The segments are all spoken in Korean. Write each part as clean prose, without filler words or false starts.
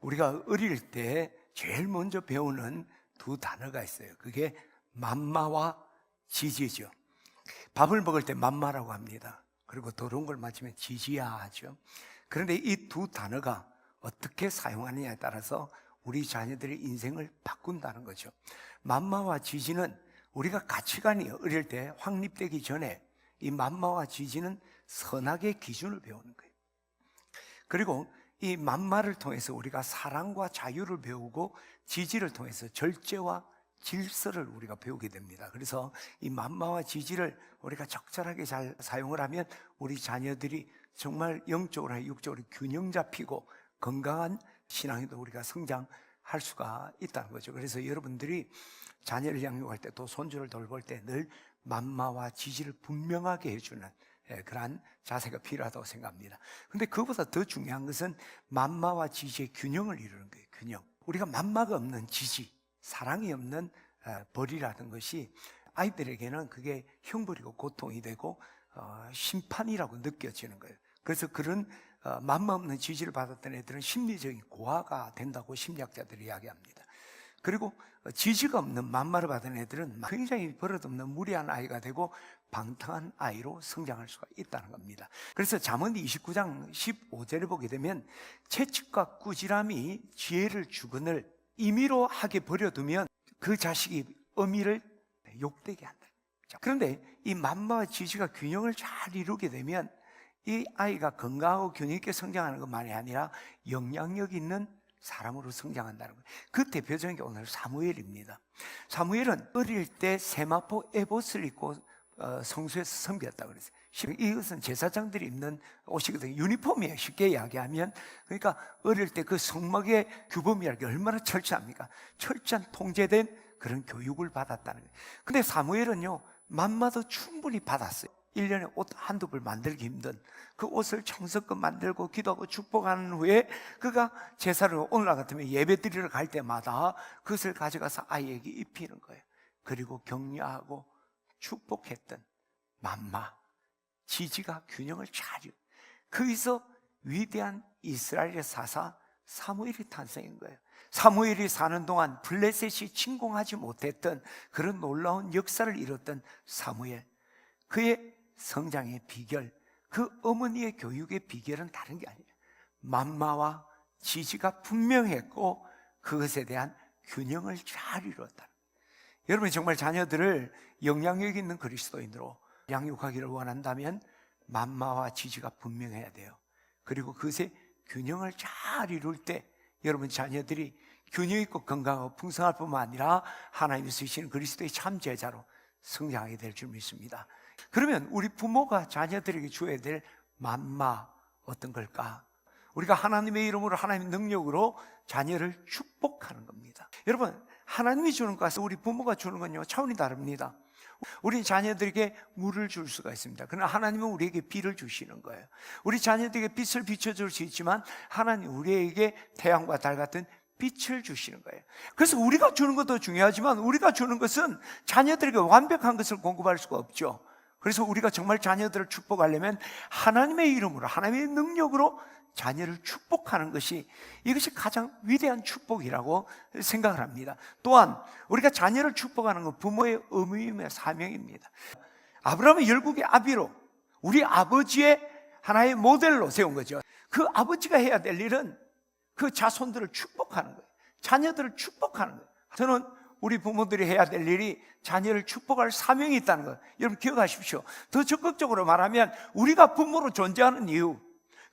우리가 어릴 때 제일 먼저 배우는 두 단어가 있어요. 그게 맘마와 지지죠. 밥을 먹을 때 맘마라고 합니다. 그리고 더러운 걸 마시면 지지야 하죠. 그런데 이 두 단어가 어떻게 사용하느냐에 따라서 우리 자녀들의 인생을 바꾼다는 거죠. 맘마와 지지는 우리가 가치관이 어릴 때 확립되기 전에 이 맘마와 지지는 선악의 기준을 배우는 거예요. 그리고 이 맘마를 통해서 우리가 사랑과 자유를 배우고 지지를 통해서 절제와 질서를 우리가 배우게 됩니다. 그래서 이 맘마와 지지를 우리가 적절하게 잘 사용을 하면 우리 자녀들이 정말 영적으로나 육적으로 균형 잡히고 건강한 신앙에도 우리가 성장할 수가 있다는 거죠. 그래서 여러분들이 자녀를 양육할 때 또 손주를 돌볼 때 늘 맘마와 지지를 분명하게 해주는 그러한 자세가 필요하다고 생각합니다. 근데 그보다 더 중요한 것은 맘마와 지지의 균형을 이루는 거예요. 균형. 우리가 맘마가 없는 지지, 사랑이 없는 벌이라는 것이 아이들에게는 그게 형벌이고 고통이 되고 심판이라고 느껴지는 거예요. 그래서 그런 맘마 없는 지지를 받았던 애들은 심리적인 고아가 된다고 심리학자들이 이야기합니다. 그리고 지지가 없는 맘마를 받은 애들은 굉장히 버릇없는 무리한 아이가 되고 방탕한 아이로 성장할 수가 있다는 겁니다. 그래서 잠언 29장 15절에 보게 되면 채찍과 꾸지람이 지혜를 주거늘 임의로 하게 버려두면 그 자식이 어미를 욕되게 한다. 그런데 이 맘마와 지지가 균형을 잘 이루게 되면 이 아이가 건강하고 균형 있게 성장하는 것만이 아니라 영향력 있는 사람으로 성장한다는 거예요. 그 대표적인 게 오늘 사무엘입니다. 사무엘은 어릴 때 세마포 에봇을 입고 성소에서 섬겼다고 그랬어요. 이것은 제사장들이 입는 옷이거든요. 유니폼이에요. 쉽게 이야기하면. 그러니까 어릴 때 그 성막의 규범이라는 게 얼마나 철저합니까? 철저한 통제된 그런 교육을 받았다는 거예요. 근데 사무엘은요, 맘마도 충분히 받았어요. 1년에 옷 한두 벌 만들기 힘든 그 옷을 청석껏 만들고 기도하고 축복하는 후에 그가 제사를 오늘 같으면 예배 드리러 갈 때마다 그것을 가져가서 아이에게 입히는 거예요. 그리고 격려하고 축복했던 맘마, 지지가 균형을 잘 이루고 거기서 위대한 이스라엘의 사사 사무엘이 탄생한 거예요. 사무엘이 사는 동안 블레셋이 침공하지 못했던 그런 놀라운 역사를 이뤘던 사무엘, 그의 성장의 비결, 그 어머니의 교육의 비결은 다른 게 아니에요. 맘마와 지지가 분명했고 그것에 대한 균형을 잘 이루었다. 여러분이 정말 자녀들을 영향력 있는 그리스도인으로 양육하기를 원한다면 맘마와 지지가 분명해야 돼요. 그리고 그것의 균형을 잘 이룰 때 여러분 자녀들이 균형 있고 건강하고 풍성할 뿐만 아니라 하나님이 쓰시는 그리스도의 참 제자로 성장하게 될 줄 믿습니다. 그러면 우리 부모가 자녀들에게 줘야 될 맘마 어떤 걸까? 우리가 하나님의 이름으로 하나님의 능력으로 자녀를 축복하는 겁니다. 여러분, 하나님이 주는 것과 우리 부모가 주는 건요 차원이 다릅니다. 우리 자녀들에게 물을 줄 수가 있습니다. 그러나 하나님은 우리에게 비를 주시는 거예요. 우리 자녀들에게 빛을 비춰줄 수 있지만 하나님 우리에게 태양과 달 같은 빛을 주시는 거예요. 그래서 우리가 주는 것도 중요하지만 우리가 주는 것은 자녀들에게 완벽한 것을 공급할 수가 없죠. 그래서 우리가 정말 자녀들을 축복하려면 하나님의 이름으로, 하나님의 능력으로 자녀를 축복하는 것이, 이것이 가장 위대한 축복이라고 생각을 합니다. 또한 우리가 자녀를 축복하는 건 부모의 의무이며 사명입니다. 아브라함은 열국의 아비로 우리 아버지의 하나의 모델로 세운 거죠. 그 아버지가 해야 될 일은 그 자손들을 축복하는 거예요. 자녀들을 축복하는 거예요. 저는 우리 부모들이 해야 될 일이 자녀를 축복할 사명이 있다는 것, 여러분 기억하십시오. 더 적극적으로 말하면 우리가 부모로 존재하는 이유,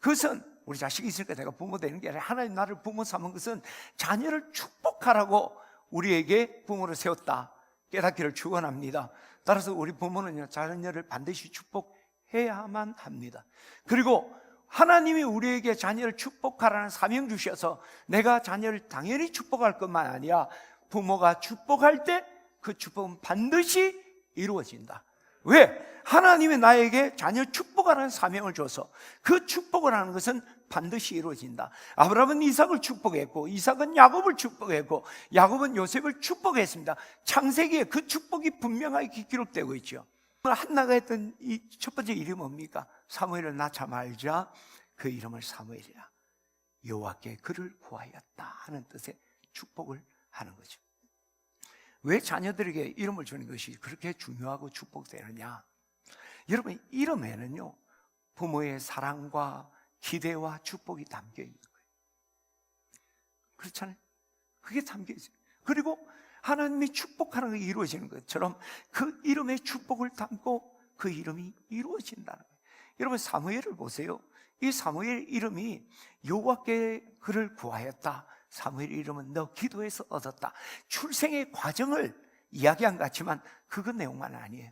그것은 우리 자식이 있으니까 내가 부모 되는 게 아니라 하나님 나를 부모 삼은 것은 자녀를 축복하라고 우리에게 부모를 세웠다 깨닫기를 축원합니다. 따라서 우리 부모는요 자녀를 반드시 축복해야만 합니다. 그리고 하나님이 우리에게 자녀를 축복하라는 사명 주셔서 내가 자녀를 당연히 축복할 것만 아니라 부모가 축복할 때 그 축복은 반드시 이루어진다. 왜? 하나님이 나에게 자녀 축복하라는 사명을 줘서 그 축복을 하는 것은 반드시 이루어진다. 아브라함은 이삭을 축복했고 이삭은 야곱을 축복했고 야곱은 요셉을 축복했습니다. 창세기에 그 축복이 분명하게 기록되고 있죠. 한나가 했던 이 첫 번째 일이 뭡니까? 사무엘을 낳자 말자 그 이름을 사무엘이라. 여호와께 그를 구하였다 하는 뜻의 축복을 하는 거죠. 왜 자녀들에게 이름을 주는 것이 그렇게 중요하고 축복되느냐? 여러분, 이름에는요 부모의 사랑과 기대와 축복이 담겨 있는 거예요. 그렇잖아요. 그게 담겨 있어요. 그리고 하나님이 축복하는 것이 이루어지는 것처럼 그 이름의 축복을 담고 그 이름이 이루어진다는 거예요. 여러분, 사무엘을 보세요. 이 사무엘 이름이 여호와께 그를 구하였다. 사무엘 이름은 너 기도해서 얻었다. 출생의 과정을 이야기한 것 같지만 그거 내용만 아니에요.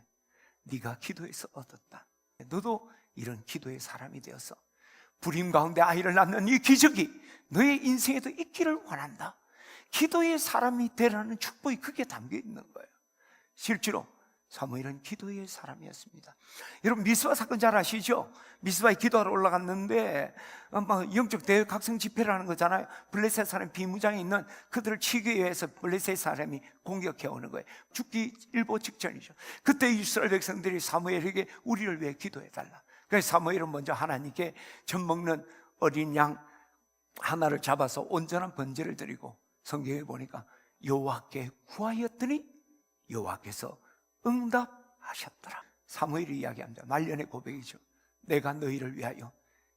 네가 기도해서 얻었다. 너도 이런 기도의 사람이 되어서 불임 가운데 아이를 낳는 이 기적이 너의 인생에도 있기를 원한다. 기도의 사람이 되라는 축복이 그게 담겨 있는 거예요. 실제로 사무엘은 기도의 사람이었습니다. 여러분, 미스바 사건 잘 아시죠? 미스바에 기도하러 올라갔는데 영적 대외 각성 집회를 하는 거잖아요. 블레셋 사람 비무장에 있는 그들을 치기 위해서 블레셋 사람이 공격해 오는 거예요. 죽기 일보 직전이죠. 그때 이스라엘 백성들이 사무엘에게 우리를 위해 기도해 달라. 그래서 사무엘은 먼저 하나님께 젖 먹는 어린 양 하나를 잡아서 온전한 번제를 드리고, 성경에 보니까 여호와께 구하였더니 여호와께서 응답하셨더라. 사무엘이 이야기합니다. 말년의 고백이죠. 내가 너희를 위하여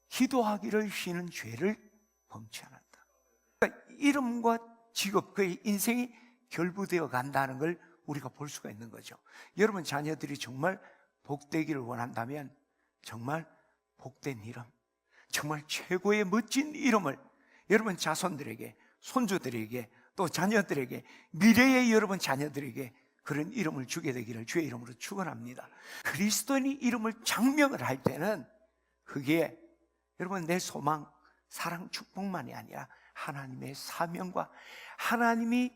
기도하기를 쉬는 죄를 범치 않았다. 그러니까 이름과 직업, 그의 인생이 결부되어 간다는 걸 우리가 볼 수가 있는 거죠. 여러분 자녀들이 정말 복되기를 원한다면 정말 복된 이름, 정말 최고의 멋진 이름을 여러분 자손들에게, 손주들에게, 또 자녀들에게, 미래의 여러분 자녀들에게 그런 이름을 주게 되기를 주의 이름으로 축원합니다. 그리스도인이 이름을 장명을 할 때는 그게 여러분 내 소망, 사랑, 축복만이 아니라 하나님의 사명과 하나님이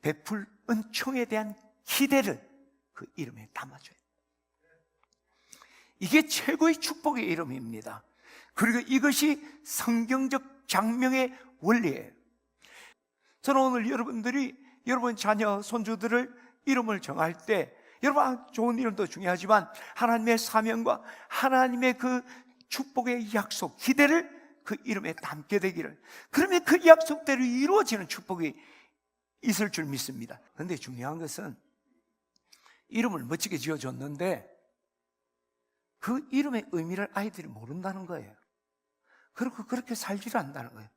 베풀 은총에 대한 기대를 그 이름에 담아줘요. 이게 최고의 축복의 이름입니다. 그리고 이것이 성경적 장명의 원리예요. 저는 오늘 여러분들이 여러분 자녀, 손주들을 이름을 정할 때 여러분 좋은 이름도 중요하지만 하나님의 사명과 하나님의 그 축복의 약속, 기대를 그 이름에 담게 되기를, 그러면 그 약속대로 이루어지는 축복이 있을 줄 믿습니다. 그런데 중요한 것은 이름을 멋지게 지어줬는데 그 이름의 의미를 아이들이 모른다는 거예요. 그리고 그렇게 살지를 않는다는 거예요.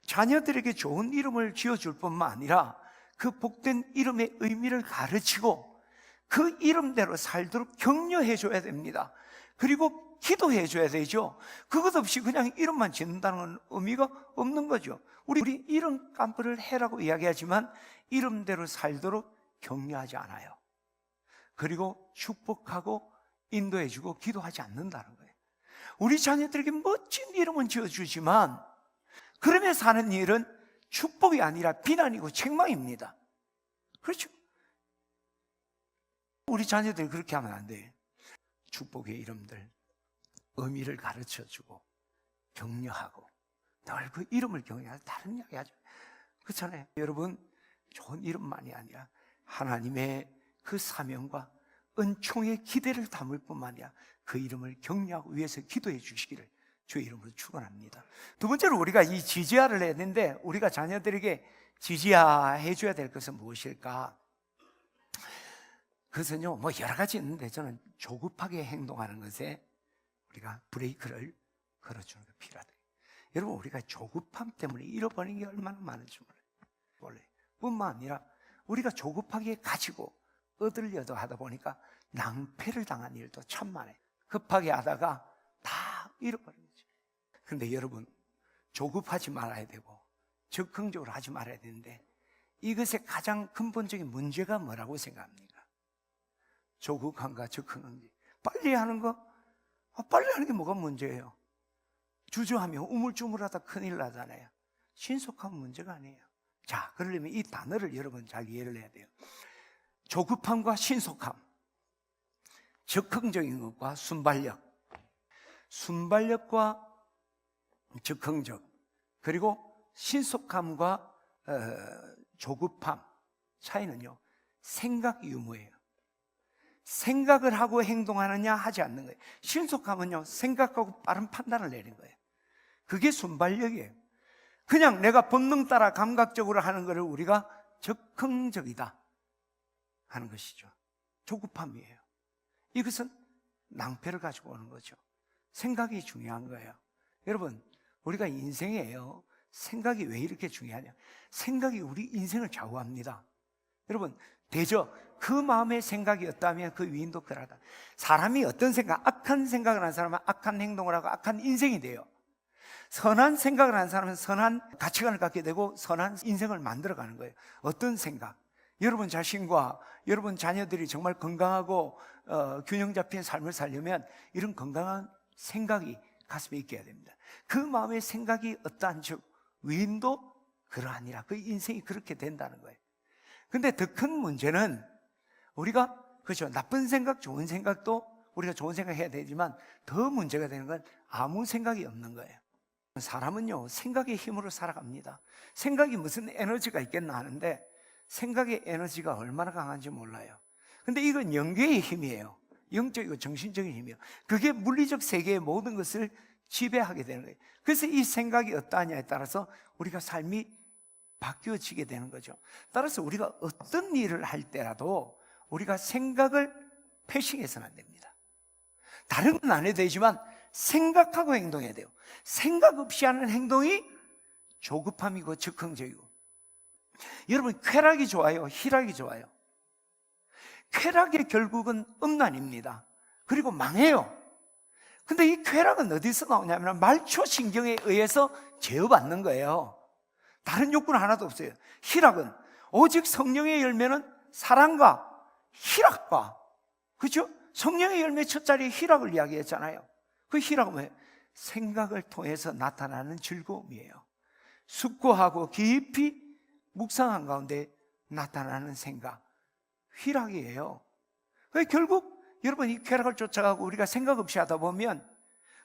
자녀들에게 좋은 이름을 지어줄 뿐만 아니라 그 복된 이름의 의미를 가르치고 그 이름대로 살도록 격려해 줘야 됩니다. 그리고 기도해 줘야 되죠. 그것 없이 그냥 이름만 짓는다는 건 의미가 없는 거죠. 우리 이름 깜프를 해라고 이야기하지만 이름대로 살도록 격려하지 않아요. 그리고 축복하고 인도해 주고 기도하지 않는다는 거예요. 우리 자녀들에게 멋진 이름은 지어주지만 그러면 사는 일은 축복이 아니라 비난이고 책망입니다. 그렇죠? 우리 자녀들이 그렇게 하면 안 돼요. 축복의 이름들 의미를 가르쳐주고 격려하고 늘 그 이름을 격려하고 다른 이야기 하죠. 그렇잖아요. 여러분 좋은 이름만이 아니라 하나님의 그 사명과 은총의 기대를 담을 뿐만 아니라 그 이름을 격려하고 위해서 기도해 주시기를 주의 이름으로 축원합니다. 두 번째로 우리가 이 지지하를 했는데 우리가 자녀들에게 지지해 줘야 될 것은 무엇일까? 그것은요 뭐 여러 가지 있는데 저는 조급하게 행동하는 것에 우리가 브레이크를 걸어주는 게 필요하다. 여러분 우리가 조급함 때문에 잃어버리는 게 얼마나 많은지 몰라요. 뿐만 아니라 우리가 조급하게 가지고 얻으려도 하다 보니까 낭패를 당한 일도 참 많아요. 급하게 하다가 다 잃어버린 거죠. 그런데 여러분 조급하지 말아야 되고 적극적으로 하지 말아야 되는데 이것의 가장 근본적인 문제가 뭐라고 생각합니까? 조급함과 적극함이 빨리 하는 거, 빨리 하는 게 뭐가 문제예요? 주저하면 우물쭈물하다 큰일 나잖아요. 신속함은 문제가 아니에요. 자, 그러려면 이 단어를 여러분 잘 이해를 해야 돼요. 조급함과 신속함, 적극적인 것과 순발력, 순발력과 적극적, 그리고 신속함과 조급함 차이는요 생각 유무예요. 생각을 하고 행동하느냐 하지 않는 거예요. 신속함은요 생각하고 빠른 판단을 내는 거예요. 그게 순발력이에요. 그냥 내가 본능 따라 감각적으로 하는 것을 우리가 적극적이다 하는 것이죠. 조급함이에요. 이것은 낭패를 가지고 오는 거죠. 생각이 중요한 거예요. 여러분, 우리가 인생이에요. 생각이 왜 이렇게 중요하냐? 생각이 우리 인생을 좌우합니다. 여러분, 되죠? 그 마음의 생각이었다면 그 위인도 그러하다. 사람이 어떤 생각, 악한 생각을 하는 사람은 악한 행동을 하고 악한 인생이 돼요. 선한 생각을 하는 사람은 선한 가치관을 갖게 되고 선한 인생을 만들어가는 거예요. 어떤 생각? 여러분 자신과 여러분 자녀들이 정말 건강하고 균형 잡힌 삶을 살려면 이런 건강한 생각이 가슴에 있게 해야 됩니다. 그 마음의 생각이 어떠한 즉 위인도 그러하니라. 그 인생이 그렇게 된다는 거예요. 근데 더 큰 문제는 우리가 그렇죠, 나쁜 생각, 좋은 생각도 우리가 좋은 생각 해야 되지만 더 문제가 되는 건 아무 생각이 없는 거예요. 사람은요, 생각의 힘으로 살아갑니다. 생각이 무슨 에너지가 있겠나 하는데 생각의 에너지가 얼마나 강한지 몰라요. 근데 이건 영계의 힘이에요. 영적이고 정신적인 힘이에요. 그게 물리적 세계의 모든 것을 지배하게 되는 거예요. 그래서 이 생각이 어떠하냐에 따라서 우리가 삶이 바뀌어지게 되는 거죠. 따라서 우리가 어떤 일을 할 때라도 우리가 생각을 패싱해서는 안 됩니다. 다른 건 안 해도 되지만 생각하고 행동해야 돼요. 생각 없이 하는 행동이 조급함이고 즉흥적이고. 여러분, 쾌락이 좋아요? 희락이 좋아요? 쾌락의 결국은 음란입니다. 그리고 망해요. 근데 이 쾌락은 어디서 나오냐면 말초신경에 의해서 제어받는 거예요. 다른 욕구는 하나도 없어요. 희락은 오직 성령의 열매는 사랑과 희락과, 그렇죠? 성령의 열매 첫 자리에 희락을 이야기했잖아요. 그 희락은 뭐예요? 생각을 통해서 나타나는 즐거움이에요. 숙고하고 깊이 묵상한 가운데 나타나는 생각, 희락이에요. 결국 여러분 이 쾌락을 쫓아가고 우리가 생각 없이 하다 보면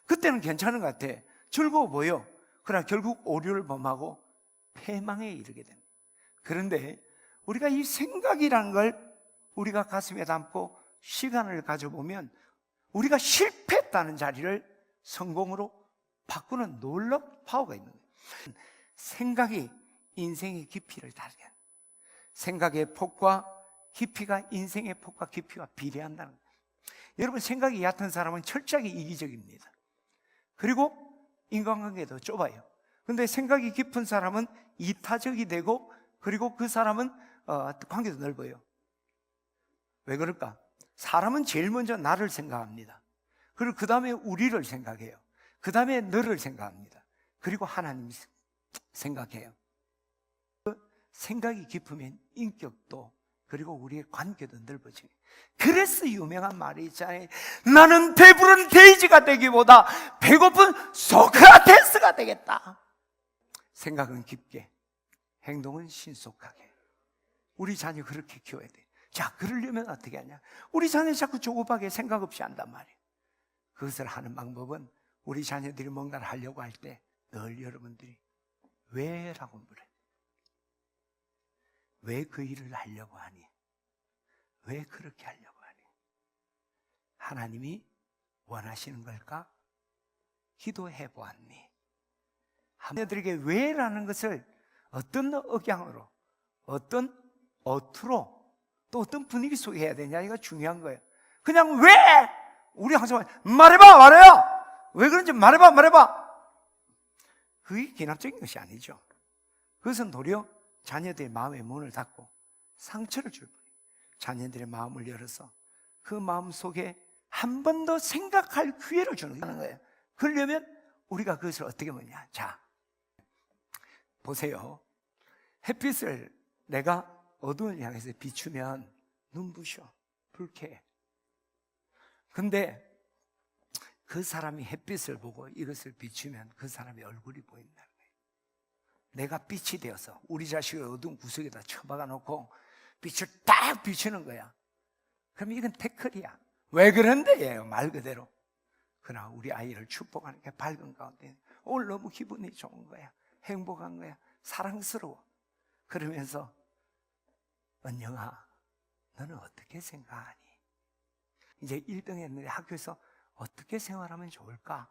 그때는 괜찮은 것 같아. 즐거워 보여. 그러나 결국 오류를 범하고 패망에 이르게 됩니다. 그런데 우리가 이 생각이라는 걸 우리가 가슴에 담고 시간을 가져보면 우리가 실패했다는 자리를 성공으로 바꾸는 놀라운 파워가 있는 거예요. 생각이 인생의 깊이를 다르게 합니다. 생각의 폭과 깊이가 인생의 폭과 깊이와 비례한다는 거예요. 여러분, 생각이 얕은 사람은 철저하게 이기적입니다. 그리고 인간관계도 좁아요. 근데 생각이 깊은 사람은 이타적이 되고 그리고 그 사람은 관계도 넓어요. 왜 그럴까? 사람은 제일 먼저 나를 생각합니다. 그리고 그 다음에 우리를 생각해요. 그 다음에 너를 생각합니다. 그리고 하나님 생각해요. 생각이 깊으면 인격도 그리고 우리의 관계도 넓어져요. 그래서 유명한 말이 있잖아요. 나는 배부른 돼지가 되기보다 배고픈 소크라테스가 되겠다. 생각은 깊게, 행동은 신속하게. 우리 자녀 그렇게 키워야 돼. 자, 그러려면 어떻게 하냐? 우리 자녀 자꾸 조급하게 생각 없이 한단 말이에요. 그것을 하는 방법은 우리 자녀들이 뭔가를 하려고 할 때 늘 여러분들이 왜? 라고 물어요. 왜 그 일을 하려고 하니? 왜 그렇게 하려고 하니? 하나님이 원하시는 걸까? 기도해 보았니? 자녀들에게 왜라는 것을 어떤 억양으로, 어떤 어투로, 또 어떤 분위기 속에 해야 되냐, 이거 중요한 거예요. 그냥 왜? 우리 항상 말해봐, 말해요. 왜 그런지 말해봐. 그게 기납적인 것이 아니죠. 그것은 도리어 자녀들의 마음의 문을 닫고 상처를 줄 뿐이에요. 자녀들의 마음을 열어서 그 마음 속에 한 번 더 생각할 기회를 주는 거예요. 그러려면 우리가 그것을 어떻게 보냐. 자, 보세요. 햇빛을 내가 어두운 향해서 비추면 눈부셔, 불쾌해. 근데 그 사람이 햇빛을 보고 이것을 비추면 그 사람의 얼굴이 보인다는 거예요. 내가 빛이 되어서 우리 자식을 어두운 구석에다 처박아 놓고 빛을 딱 비추는 거야. 그럼 이건 태클이야. 왜 그런데예요, 말 그대로. 그러나 우리 아이를 축복하는 게 밝은 가운데 오늘 너무 기분이 좋은 거야, 행복한 거야, 사랑스러워. 그러면서 은영아, 너는 어떻게 생각하니? 이제 1등 했는데 학교에서 어떻게 생활하면 좋을까?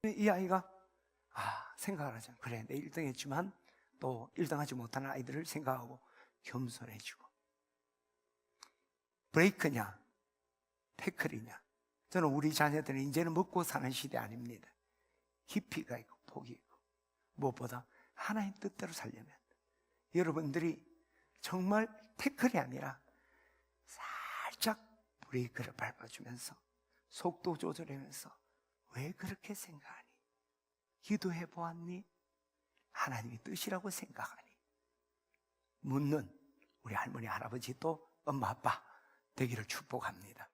이 아이가 생각을 하잖아. 그래, 내 1등 했지만 또 1등 하지 못하는 아이들을 생각하고 겸손해지고. 브레이크냐, 태클이냐. 저는 우리 자녀들은 이제는 먹고 사는 시대 아닙니다. 깊이가 있고 폭이 있고, 무엇보다 하나님 뜻대로 살려면 여러분들이 정말 태클이 아니라 살짝 브레이크를 밟아주면서 속도 조절하면서, 왜 그렇게 생각하니? 기도해 보았니? 하나님의 뜻이라고 생각하니? 묻는 우리 할머니, 할아버지 또 엄마, 아빠 되기를 축복합니다.